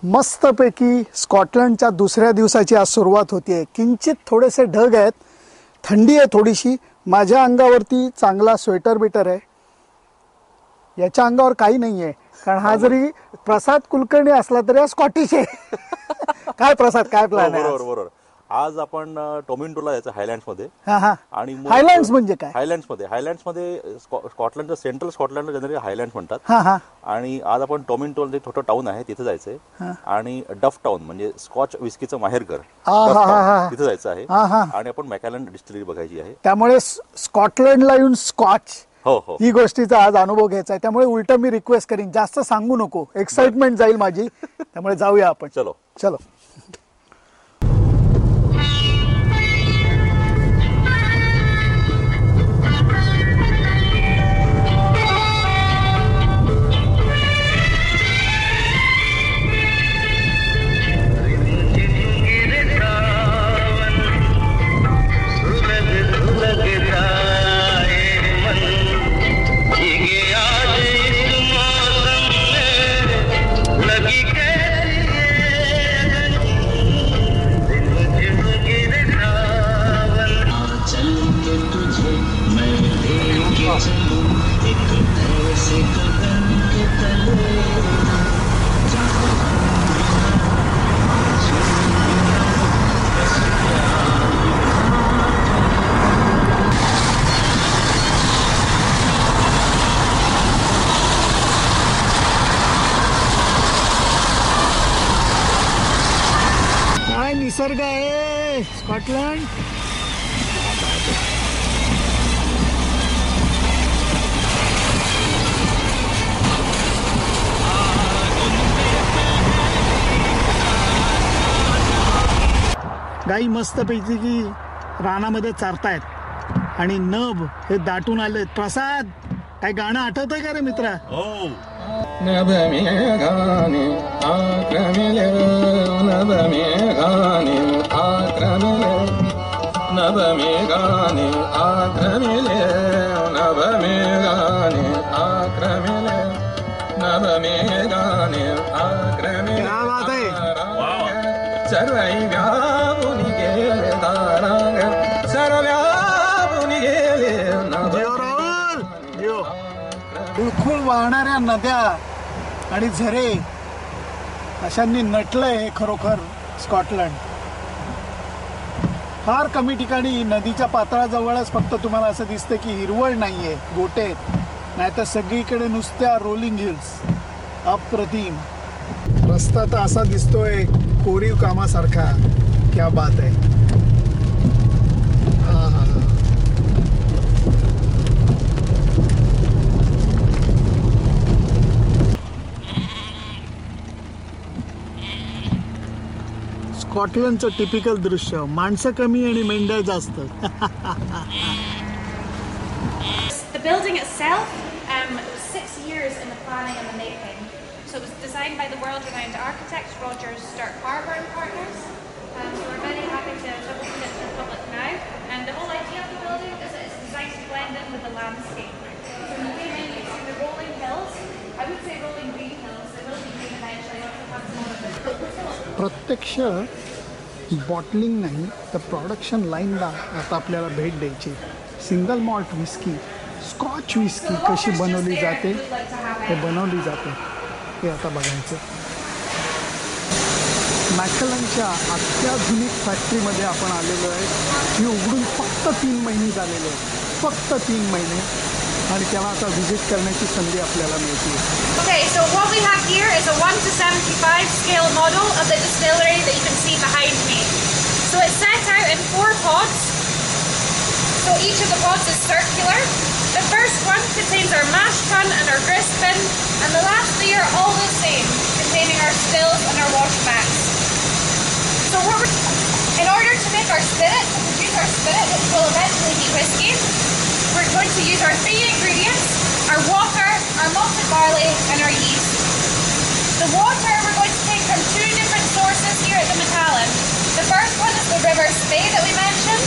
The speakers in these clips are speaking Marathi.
मस्तपैकी स्कॉटलंडच्या दुसऱ्या दिवसाची आज सुरुवात होतीये। किंचित थोडेसे ढग आहेत, थंडी आहे थोडीशी। माझ्या अंगावरती चांगला स्वेटर बिटर आहे, याच्या अंगावर काही नाही आहे, कारण हा जरी प्रसाद कुलकर्णी असला तरी हा स्कॉटिश आहे। काय प्रसाद, काय प्लॅन आहे? बरोबर आज आपण टोमिंटोला यायचं हायलँड्स मध्ये। आणि हायलँड्स म्हणजे काय? हायलँड्स मध्ये स्कॉटलंडचं सेंट्रल स्कॉटलंड जनरली हायलँड्स म्हणतात। आणि आज आपण टोमिंटोला जे छोटं टाउन आहे तिथे जायचंय, आणि डफ टाउन म्हणजे स्कॉच विस्कीचं माहेरघर तिथे जायचं आहे, आणि आपण मॅकॅलन डिस्टिलरी बघायची आहे। त्यामुळे स्कॉटलंडला येऊन स्कॉच ही गोष्टीचा आज अनुभव घ्यायचा आहे। त्यामुळे उलट मी रिक्वेस्ट करीन, जास्त सांगू नको, एक्साइटमेंट जाईल माझी। त्यामुळे जाऊया आपण। चलो चलो। निसर्ग आहे स्कॉटलंड। गाई मस्तपैकी की रानामध्ये चारतायत आणि नभ हे दाटून आले। प्रसाद, काय गाणं आठवतंय का रे मित्रा? नभ मेघाने आक्रमिले, नभ मेघाने आक्रमिले, नभ मेघाने आक्रमिले, नभ मेघाने आक्रमिले, नभ मेघाने आक्रमिले। क्या बात है! सर्वै व्यापुनी गेले दारांग, सर्व व्यापुनी गेले नभ। बिलकुल वाहणाऱ्या नद्या आणि झरे अशांनी नटलंय हे खरोखर स्कॉटलंड। फार कमी ठिकाणी नदीच्या पातळाजवळच फक्त तुम्हाला असं दिसतं की हिरवळ नाहीये, गोटे नाहीतर सगळीकडे नुसत्या रोलिंग हिल्स। अप्रतिम रस्ता तर असा दिसतोय कोरीव कामासारखा। क्या बात आहे! स्कॉटलंडचं टिपिकल दृश्य, माणसं कमी आणि मेंढ्या जास्त। The building itself was 6 years in the planning and the making. So it was designed by the world-renowned architect Rogers Stark Harbour and Partners. So we're very happy to open it to the public now. And the whole idea of the building is that it's designed to blend in with the landscape. So we came in, you see the rolling hills. I would say rolling green hills. They will be green eventually once we have some more of it. प्रत्यक्ष बॉटलिंग नाही तर प्रोडक्शन लाईनला आता आपल्याला भेट द्यायची। Single malt whisky, scotch whisky कशी बनवली जाते हे बनवली जाते हे आता बघायचं। मॅकलनच्या अत्याधुनिक फॅक्टरीमध्ये आपण आलेलो आहे। ही उघडून फक्त 3 महिने झालेले आहेत, फक्त 3 महिने, आणि त्याला आता व्हिजिट करण्याची संधी आपल्याला मिळते। Okay, so what we have here is a 1:75 scale model of the distillery that you can see behind me. So it's set out in 4 pods. So each of the pods is circular. The first one contains our mash tun and our grist bin, and the last 3 are all the same, containing our stills and our wash bags. So in order to make our spirit, to produce our spirit, which will eventually be whiskey, we're going to use our 3 ingredients: our water, our malted barley, and our yeast. The water we're going to take from 2 different sources here at the Macallan. The first one is the River Spey that we mentioned.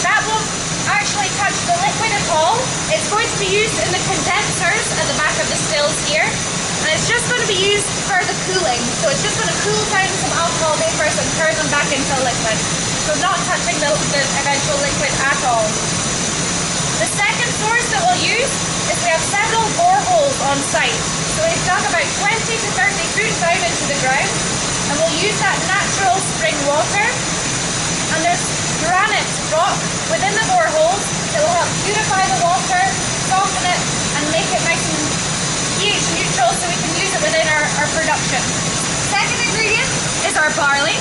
That won't actually touch the liquid at all. It's going to be used in the condensers at the back of the stills here, and it's just going to be used for the cooling. So it's just going to cool down some alcohol vapors and turn them back into liquid. So not touching the eventual liquid at all. The second source that we'll use is we have several boreholes on site. So we've dug about 20 to 30 feet down into the ground, and we'll use that natural spring water. And there's granite rock within the boreholes that will help purify the water, soften it, and make it nice and pH neutral so we can use it within our production. Second ingredient is our barley.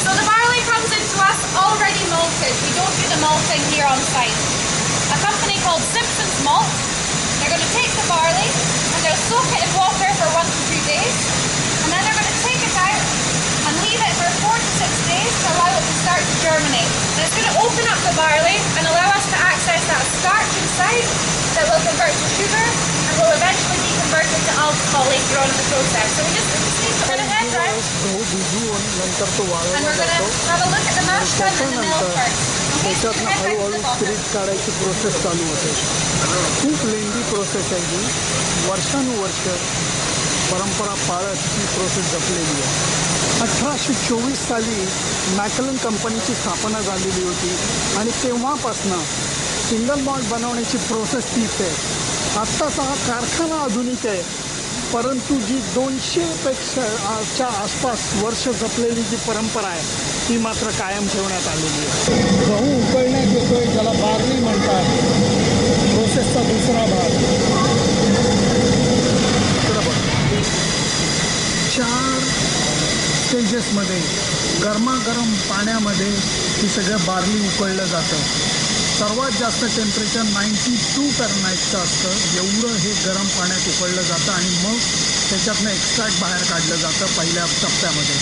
So the barley comes into us already malted. We don't do the malting here on site. A company called Simpson's Malt, they're going to take the barley and they'll soak it in water for 1 to 2 days, and then they're going to take it out and leave it for 4 to 6 days to allow it to start to germinate. And it's going to open up the barley and allow us to access that starch inside that will convert to sugar and will eventually be converted to alcohol later on in the process. So we just need to put it in, right? गहू भिजवून नंतर तो And वाळवला we're going जातो to have a look at the mash tun and the mill first. Okay, so त्याच्यातनं head back to हळूहळू the bottom. स्पिरिट काढायची प्रोसेस चालू होते. खूप लेंदी प्रोसेस आहे ही. वर्षानुवर्ष परंपरा पाळत ही प्रोसेस जपलेली आहे. 1824 साली मॅकलन कंपनीची स्थापना झालेली होती आणि तेव्हापासनं सिंगल मॉल्ट बनवण्याची प्रोसेस तीच आहे. आत्ताचा हा कारखाना आधुनिक आहे, परंतु जी 200पेक्षा आसपास वर्ष जपलेली जी परंपरा आहे ती मात्र कायम ठेवण्यात आलेली आहे. गहू उकळण्यात येतोय, ज्याला बार्ली म्हणतात. प्रोसेसचा दुसरा भाग. इकडं बघ. 4 स्टेजेसमध्ये गरमागरम पाण्यामध्ये ही सगळं बार्ली उकळलं जातं. सर्वात जास्त टेम्परेचर 92 फॅरनहाईटचं असतं. एवढं हे गरम पाण्यात उकळलं जातं आणि मग त्याच्यातनं एक्स्ट्रॅक्ट बाहेर काढलं जातं पहिल्या टप्प्यामध्ये.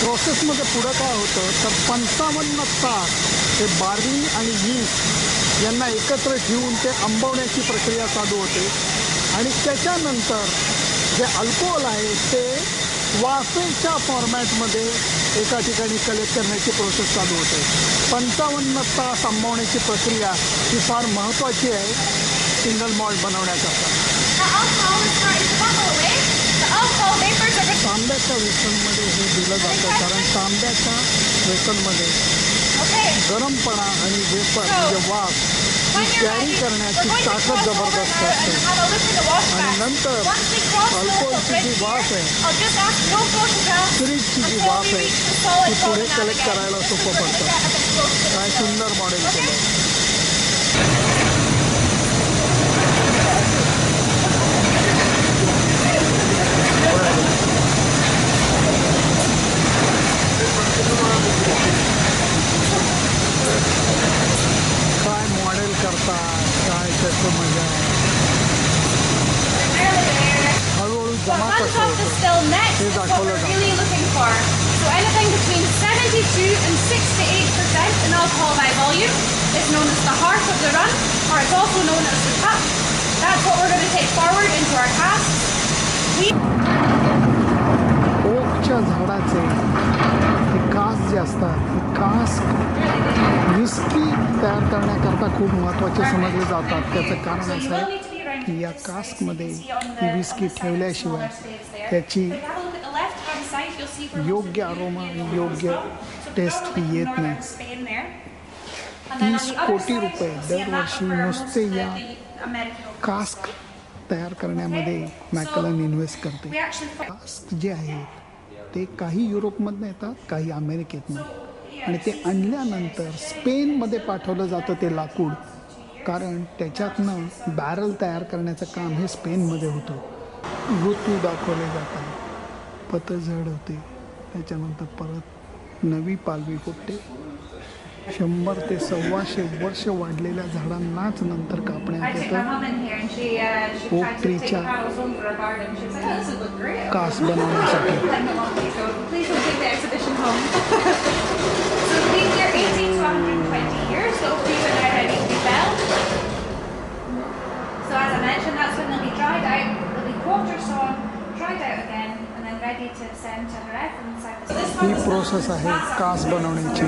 प्रोसेसमध्ये पुढं काय होतं तर 55 तास हे बार्ली आणि यीस्ट यांना एकत्र ठेवून ते आंबवण्याची प्रक्रिया चालू होते आणि त्याच्यानंतर जे अल्कोहोल आहे ते वाफेच्या फॉर्मॅटमध्ये एका ठिकाणी कलेक्ट करण्याची प्रोसेस चालू होते. 55 तास आंबवण्याची प्रक्रिया ही फार महत्त्वाची आहे सिंगल मॉल्ट बनवण्याकरता. तांब्याच्या वेसनमध्ये हे दिलं जातं कारण तांब्याच्या वेसनमध्ये गरमपणा आणि वेपर म्हणजे वाफ ही कॅरी करण्याची ताकद जबरदस्त असते. आणि नंतर अल्कोहोलची जी वाफ आहे, स्पिरिटची जी वाफ आहे ती पुढे कलेक्ट करायला सोपं पडतं. काय सुंदर मॉडेल केलं. काय मॉडेल करतात, काय त्याचं मजा आहे. हळूहळू जमा कसं होतं हे दाखवलं जातं. So anything between 72 and 6 to 8% in alcohol by volume is known as the heart of the run, or it's also known as the cup. That's what we're going to take forward into our casks. ओकच्या झाडाचे हे कास्क जे असतात हे कास्क विस्की तयार करण्याकरता खूप महत्त्वाचे समजले जातात. त्याचं कारण असं आहे की या कास्कमध्ये ही विस्की ठेवल्याशिवाय त्याची योग्य अरोमा आणि योग्य टेस्ट ही येत नाही. 30 कोटी रुपये दरवर्षी नुसते या कास्क तयार करण्यामध्ये मॅकलन इन्व्हेस्ट करते. कास्क जे आहेत ते काही युरोपमधनं येतात, काही अमेरिकेतनं, आणि ते आणल्यानंतर स्पेनमध्ये पाठवलं जातं ते लाकूड, कारण त्याच्यातनं बॅरल तयार करण्याचं काम हे स्पेनमध्ये होतं. ऋतू दाखवले जातात, पतझड होते, त्याच्यानंतर परत नवी पालवी फुटते. 100 ते 125 वर्ष वाढलेल्या झाडांनाच नंतर कापण्यात येतं ओक ट्रीच्या कास बनवण्यासाठी. ही प्रोसेस आहे कास बनवण्याची.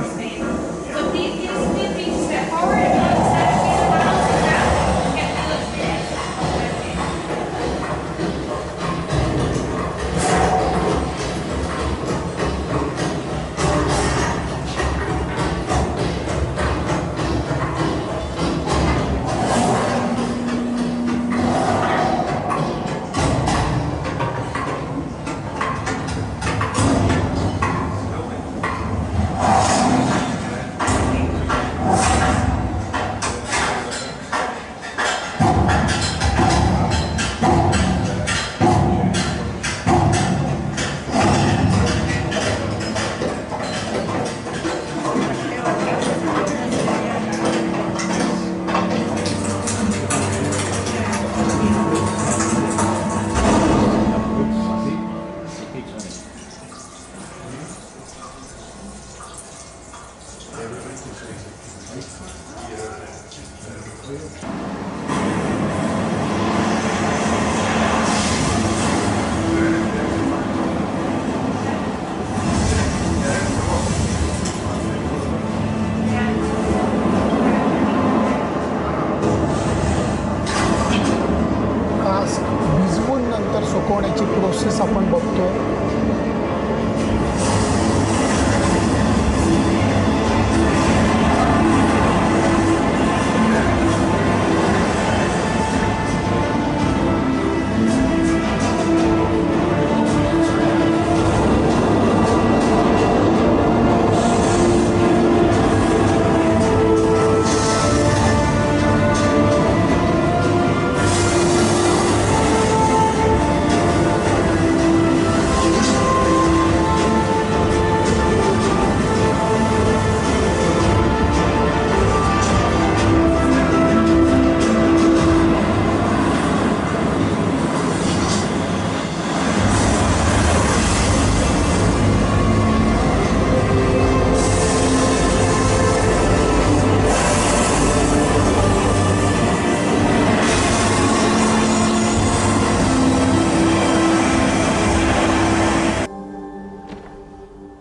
सुकवण्याची प्रोसेस आपण बघतोय.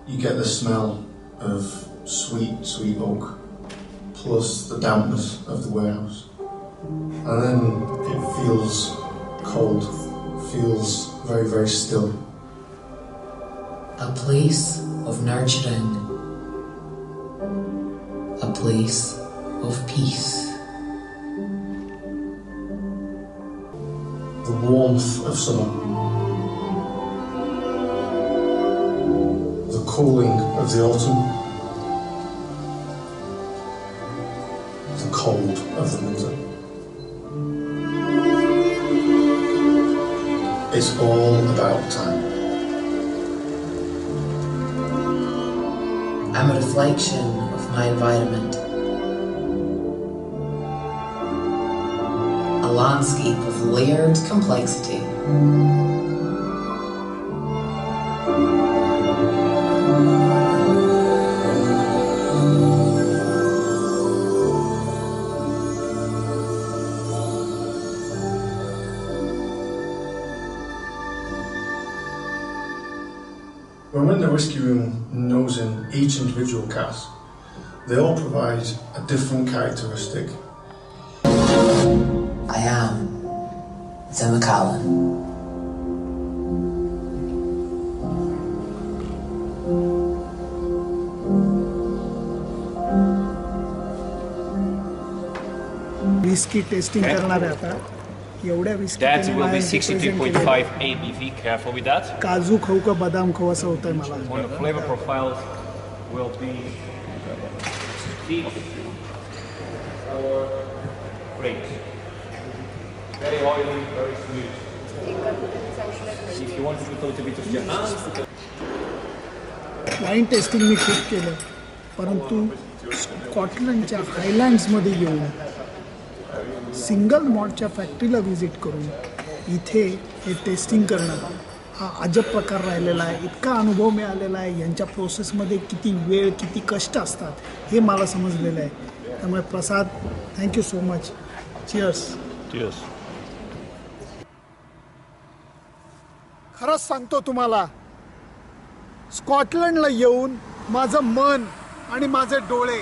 You get the smell of sweet oak, plus the dampness of the warehouse. And then it feels cold, feels very, very still. A place of nurturing, a place of peace. The warmth of summer. The cooling of the autumn, the cold of the winter. It's all about time. I'm a reflection of my environment. A landscape of layered complexity. When we're in the rescue room nosing each individual cat, they all provide a different characteristic. I am Zema Callan. Whisky testing करणार आहे आता. एवढ्या whisky That will be 62.5 ABV. Careful with that. काजू खाऊ का बदाम खाऊ असं होतंय मला. On the flavor profiles will be sweet or great. Very oily, very sweet. If you want to put a little bit of jam. Wine tasting मी खूप केलं, परंतु स्कॉटलंडच्या हायलँड्समध्ये येऊन सिंगल मॉल्टच्या फॅक्टरीला व्हिजिट करून इथे हे टेस्टिंग करणं हा अजब प्रकार राहिलेला आहे. इतका अनुभव मिळालेला आहे. यांच्या प्रोसेसमध्ये किती वेळ किती कष्ट असतात हे मला समजलेलं आहे. त्यामुळे Prasad, thank you so much. Cheers. Cheers. खरंच सांगतो तुम्हाला, स्कॉटलंडला येऊन माझं मन आणि माझे डोळे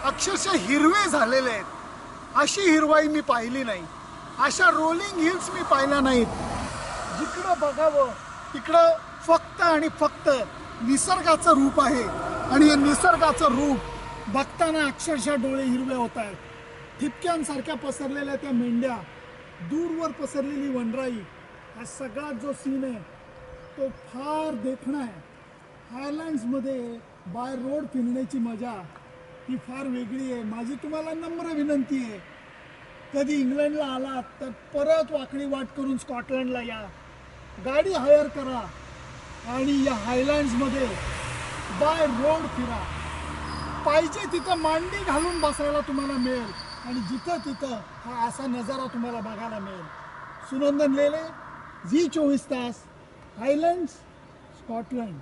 अक्षरशः हिरवे झालेले आहेत. अशी हिरवाई मी पाहिली नाही. अशा रोलिंग हिल्स मी पाहिल्या नाहीत. जिकडं बघावं तिकडं फक्त आणि फक्त निसर्गाचं रूप आहे. आणि हे निसर्गाचं रूप बघताना अक्षरशः डोळे हिरवे होत आहेत. ठिपक्यांसारख्या पसरलेल्या त्या मेंढ्या, दूरवर पसरलेली वनराई, हा सगळा जो सीन आहे तो फार देखणा आहे. हायलँड्समध्ये बाय रोड फिरण्याची मजा ही फार वेगळी आहे. माझी तुम्हाला नम्र विनंती आहे, कधी इंग्लंडला आलात तर परत वाकडी वाट करून स्कॉटलंडला या. गाडी हायर करा आणि या हायलँड्समध्ये बाय रोड फिरा. पाहिजे तिथं मांडी घालून बसायला तुम्हाला मिळेल आणि जिथं तिथं हा असा नजारा तुम्हाला बघायला मिळेल. सुनंदन लेले, झी 24 तास, हायलँड्स, स्कॉटलंड.